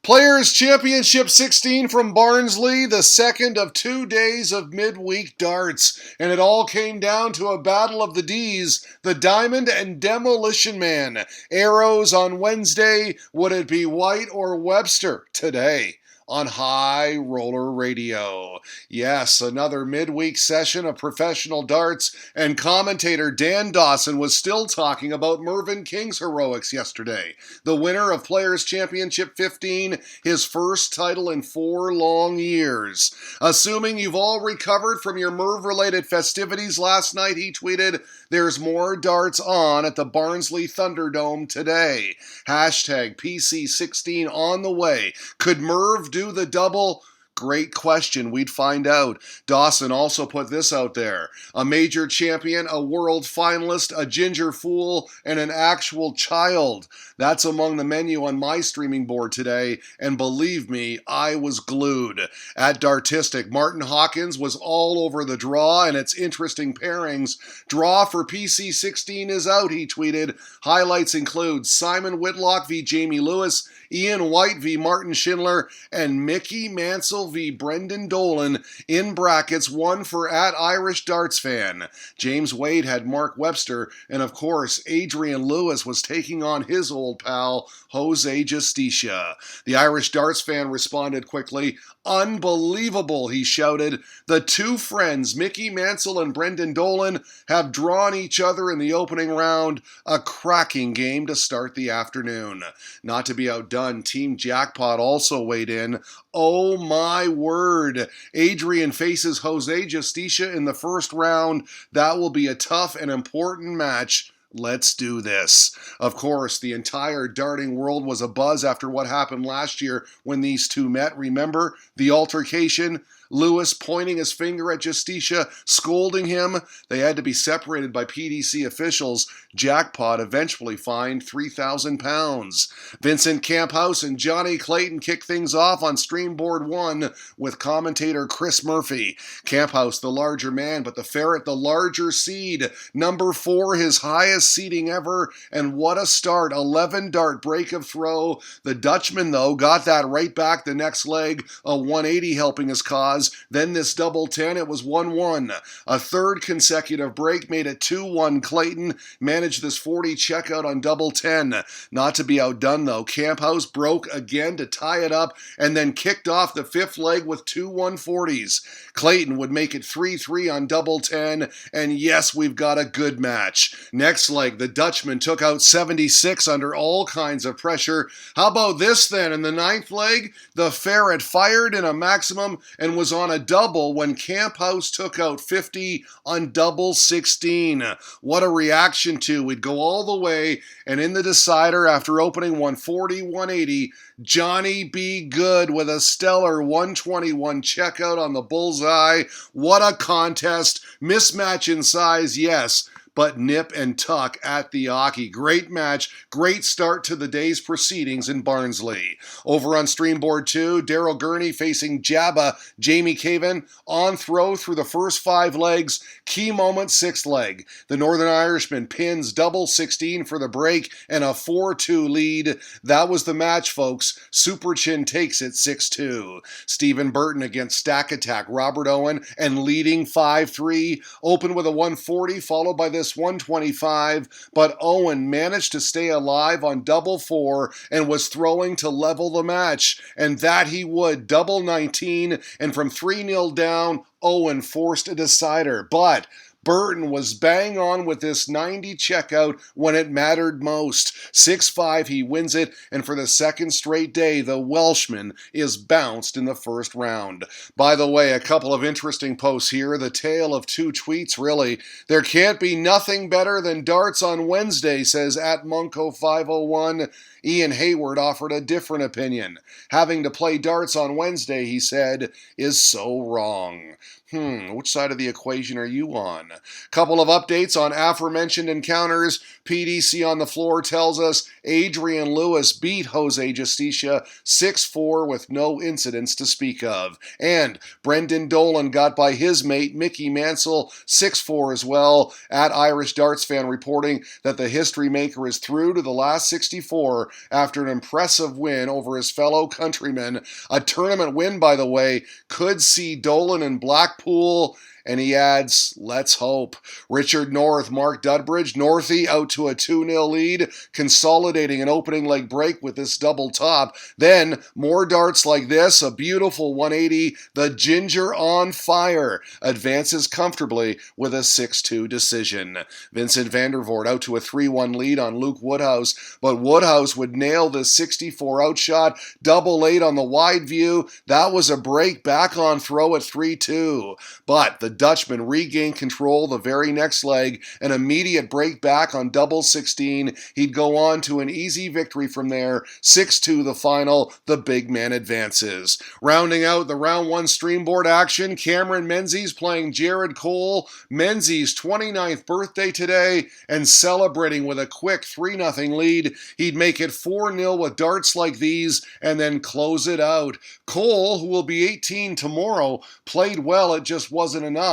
Players' Championship 16 from Barnsley, the second of 2 days of midweek darts. And it all came down to a battle of the D's, the Diamond and Demolition Man. Arrows on Wednesday, would it be White or Webster today? On High Roller Radio. Yes, another midweek session of professional darts, and commentator Dan Dawson was still talking about Mervyn King's heroics yesterday. The winner of Players' Championship 15, his first title in 4 long years. Assuming you've all recovered from your Merv-related festivities last night, he tweeted, "There's more darts on at the Barnsley Thunderdome today. Hashtag PC16 on the way. Could Merv do the double? Great question. We'd find out." Dawson also put this out there. A major champion, a world finalist, a ginger fool, and an actual child. That's among the menu on my streaming board today, and believe me, I was glued. At Dartistic, Martin Hawkins was all over the draw and its interesting pairings. Draw for PC16 is out, he tweeted. Highlights include Simon Whitlock v. Jamie Lewis, Ian White v. Martin Schindler, and Mickey Mansell v. Brendan Dolan, in brackets, one for at Irish Darts Fan. James Wade had Mark Webster, and of course, Adrian Lewis was taking on his old pal, Jose Justicia. The Irish Darts Fan responded quickly. "Unbelievable," he shouted. "The two friends, Mickey Mansell and Brendan Dolan, have drawn each other in the opening round. A cracking game to start the afternoon." Not to be outdone, Team Jackpot also weighed in. "Oh my word. Adrian faces Jose Justicia in the first round. That will be a tough and important match. Let's do this." Of course, the entire darting world was abuzz after what happened last year when these two met. Remember the altercation? Lewis pointing his finger at Justicia, scolding him. They had to be separated by PDC officials. Jackpot eventually fined £3,000. Vincent Camphouse and Johnny Clayton kicked things off on Streamboard 1 with commentator Chris Murphy. Camphouse the larger man, but the ferret the larger seed. Number 4, his highest seeding ever, and what a start. 11 dart break of throw. The Dutchman, though, got that right back the next leg, a 180 helping his cause. Then this double 10, it was 1-1. A third consecutive break made it 2-1. Clayton managed this 40 checkout on double 10. Not to be outdone, though, Camphouse broke again to tie it up and then kicked off the fifth leg with 2 140s. Clayton would make it 3-3 on double 10, and yes, we've got a good match. Next leg, the Dutchman took out 76 under all kinds of pressure. How about this then? In the ninth leg, the ferret fired in a maximum and was on a double when Camphouse took out 50 on double 16. What a reaction to. We'd go all the way, and in the decider, after opening 140-180, Johnny B. Good with a stellar 121 checkout on the bullseye. What a contest. Mismatch in size, yes, but nip and tuck at the Aki. Great match, great start to the day's proceedings in Barnsley. Over on Streamboard 2, Daryl Gurney facing Jabba, Jamie Caven, on throw through the first 5 legs. Key moment, 6th leg. The Northern Irishman pins double 16 for the break and a 4-2 lead. That was the match, folks. Super Chin takes it 6-2. Stephen Burton against Stack Attack, Robert Owen, and leading 5-3. Opened with a 140, followed by this 125, but Owen managed to stay alive on double 4 and was throwing to level the match, and that he would. Double 19, and from 3-0 down, Owen forced a decider, but Burton was bang on with this 90 checkout when it mattered most. 6-5, he wins it, and for the second straight day, the Welshman is bounced in the first round. By the way, a couple of interesting posts here. The tale of 2 tweets, really. There can't be nothing better than darts on Wednesday, says at Munko501. Ian Hayward offered a different opinion. Having to play darts on Wednesday, he said, is so wrong. Which side of the equation are you on? Couple of updates on aforementioned encounters. PDC on the floor tells us Adrian Lewis beat Jose Justicia 6-4 with no incidents to speak of. And Brendan Dolan got by his mate Mickey Mansell 6-4 as well. At Irish Darts Fan reporting that the history maker is through to the last 64 after an impressive win over his fellow countrymen. A tournament win, by the way, could see Dolan and Blackpool. And he adds, let's hope. Richard North, Mark Dudbridge, Northie out to a 2-0 lead, consolidating an opening leg break with this double top. Then, more darts like this, a beautiful 180, the Ginger on fire, advances comfortably with a 6-2 decision. Vincent Van Der Vaart out to a 3-1 lead on Luke Woodhouse, but Woodhouse would nail the 64 outshot, double 8 on the wide view. That was a break back on throw at 3-2. But the Dutchman regained control the very next leg, an immediate break back on double 16. He'd go on to an easy victory from there, 6-2 the final, the big man advances. Rounding out the round 1 streamboard action, Cameron Menzies playing Jared Cole. Menzies' 29th birthday today, and celebrating with a quick 3-0 lead. He'd make it 4-0 with darts like these, and then close it out. Cole, who will be 18 tomorrow, played well, it just wasn't enough.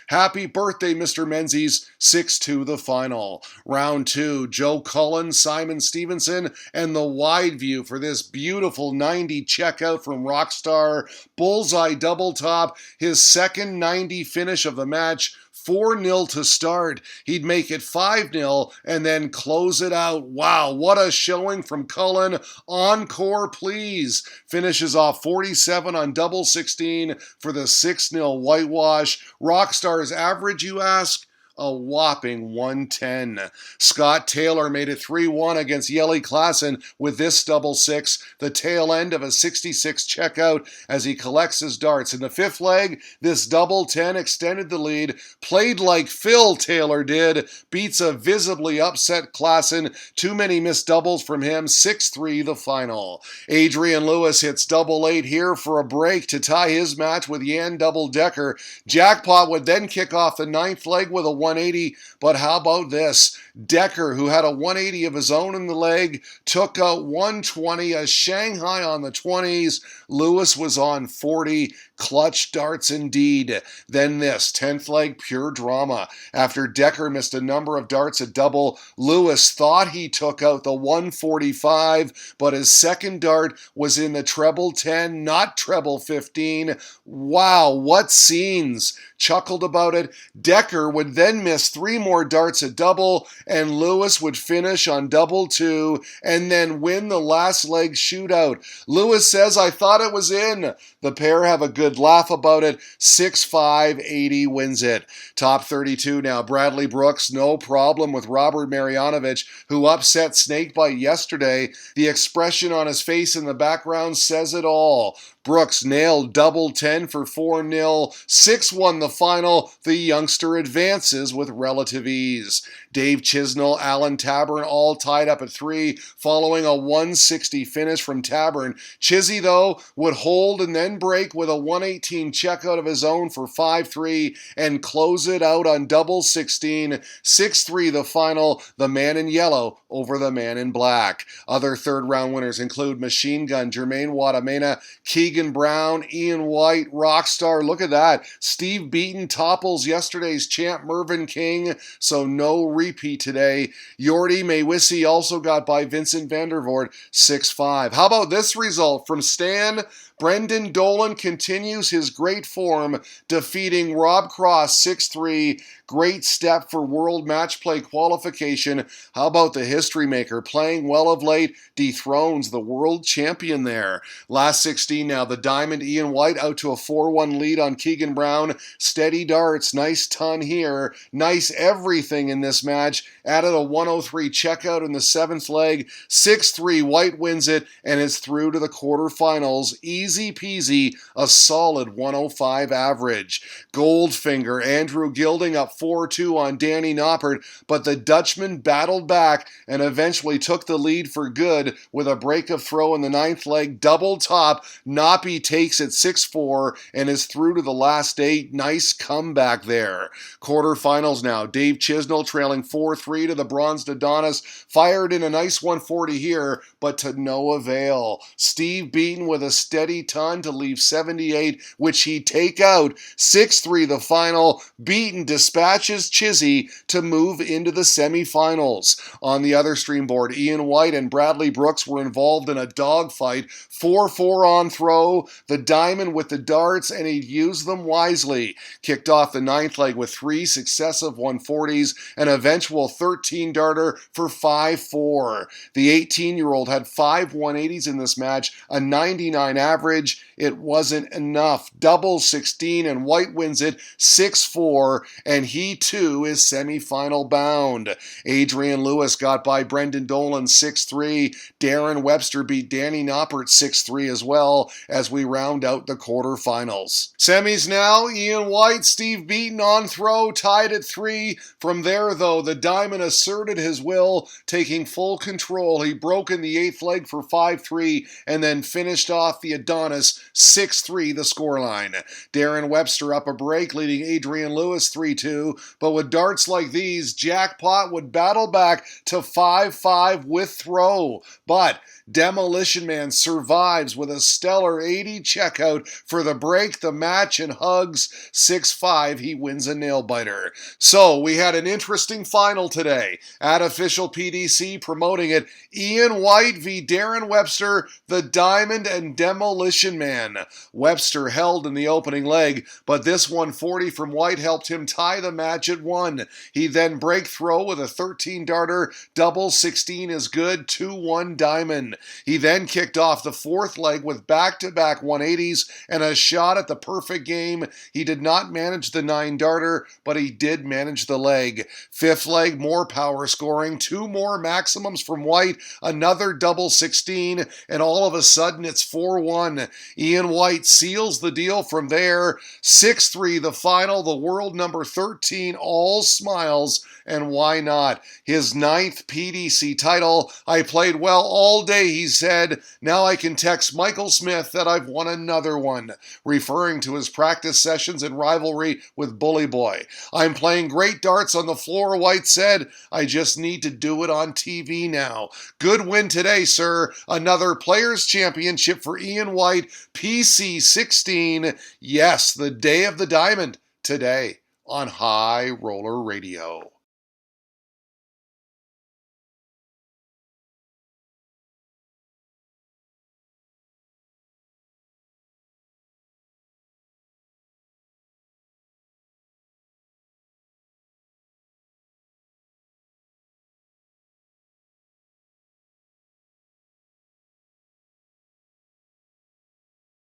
Happy birthday, Mr. Menzies. 6-2 the final. Round 2, Joe Cullen, Simon Stevenson, and the wide view for this beautiful 90 checkout from Rockstar. Bullseye double top, his second 90 finish of the match. 4-0 to start. He'd make it 5-0 and then close it out. Wow, what a showing from Cullen. Encore, please. Finishes off 47 on double 16 for the 6-0 whitewash. Rockstar's average, you ask? A whopping 110. Scott Taylor made it 3-1 against Yeli Klassen with this double 6, the tail end of a 66 checkout as he collects his darts. In the 5th leg, this double 10 extended the lead, played like Phil Taylor did, beats a visibly upset Klassen, too many missed doubles from him, 6-3 the final. Adrian Lewis hits double 8 here for a break to tie his match with Jan Double Decker. Jackpot would then kick off the 9th leg with a 180, but how about this? Decker, who had a 180 of his own in the leg, took out 120, a Shanghai on the 20s. Lewis was on 40. Clutch darts indeed. Then this, 10th leg, pure drama. After Decker missed a number of darts at double, Lewis thought he took out the 145, but his second dart was in the treble 10, not treble 15. Wow, what scenes. Chuckled about it. Decker would then miss 3 more darts at double, and Lewis would finish on double 2 and then win the last leg shootout. Lewis says, I thought it was in. The pair have a good laugh about it. 6-5, 80 wins it. Top 32 now. Bradley Brooks, no problem with Robert Marjanovic, who upset Snakebite yesterday. The expression on his face in the background says it all. Brooks nailed double 10 for 4-0. 6-1 the final. The youngster advances with relative ease. Dave Chisnell, Alan Tabern all tied up at 3 following a 160 finish from Tabern. Chizzy, though, would hold and then break with a 118 checkout of his own for 5-3 and close it out on double 16. 6-3 the final. The man in yellow over the man in black. Other third round winners include Machine Gun, Jermaine Wadamena, Keegan Brown, Ian White, Rockstar. Look at that. Steve Beaton topples yesterday's champ Mervyn King, so no repeat today. Yordi Maywisi also got by Vincent Van Der Vaart, 6-5. How about this result from Stan? Brendan Dolan continues his great form, defeating Rob Cross 6-3. Great step for World Match Play qualification. How about the history maker playing well of late, dethrones the world champion there. Last 16 now, the Diamond Ian White out to a 4-1 lead on Keegan Brown. Steady darts, nice ton here, nice everything in this match. Added a 103 checkout in the 7th leg. 6-3, White wins it and is through to the quarterfinals. Easy peasy, a solid 105 average. Goldfinger, Andrew Gilding up 4-2 on Danny Noppert, but the Dutchman battled back and eventually took the lead for good with a break of throw in the 9th leg. Double top, Noppy takes it 6-4 and is through to the last 8. Nice comeback there. Quarterfinals now, Dave Chisnell trailing falling 4-3 to the bronzed Adonis. Fired in a nice 140 here, but to no avail. Steve Beaton with a steady ton to leave 78, which he'd take out. 6-3 the final. Beaton dispatches Chizzy to move into the semifinals. On the other stream board, Ian White and Bradley Brooks were involved in a dogfight. 4-4 on throw. The diamond with the darts, and he'd used them wisely. Kicked off the ninth leg with 3 successive 140s, an eventual 13-darter for 5-4. The 18-year-old had 5 180s in this match, a 99 average. It wasn't enough. Double 16, and White wins it 6-4, and he too is semifinal bound. Adrian Lewis got by Brendan Dolan 6-3. Darren Webster beat Danny Noppert 6-3 as well as we round out the quarterfinals. Semis now, Ian White, Steve Beaton on throw, tied at 3. From there, though, the Diamond asserted his will, taking full control. He broke in the 8th leg for 5-3 and then finished off the Adonis 6-3 the scoreline. Darren Webster up a break, leading Adrian Lewis 3-2, but with darts like these, Jackpot would battle back to 5-5 with throw. But Demolition Man survives with a stellar 80 checkout for the break, the match, and hugs. 6-5, he wins a nail-biter. So, we had an interesting final today. At Official PDC promoting it, Ian White v. Darren Webster, the Diamond and Demolition Man. Webster held in the opening leg, but this 140 from White helped him tie the match at 1. He then break throw with a 13-darter, double 16 is good, 2-1 Diamond. He then kicked off the 4th leg with back-to-back 180s and a shot at the perfect game. He did not manage the 9-darter, but he did manage the leg. 5th leg, more power scoring, 2 more maximums from White, another double 16, and all of a sudden it's 4-1. Ian White seals the deal from there. 6-3 the final, the world number 13, all smiles, and why not? His 9th PDC title. I played well all day, he said. Now I can text Michael Smith that I've won another one, referring to his practice sessions and rivalry with Bully Boy. I'm playing great darts on the floor, White said. I just need to do it on TV now. Good win today, sir. Another Players' Championship for Ian White, PC 16. Yes, the day of the diamond today on High Roller Radio.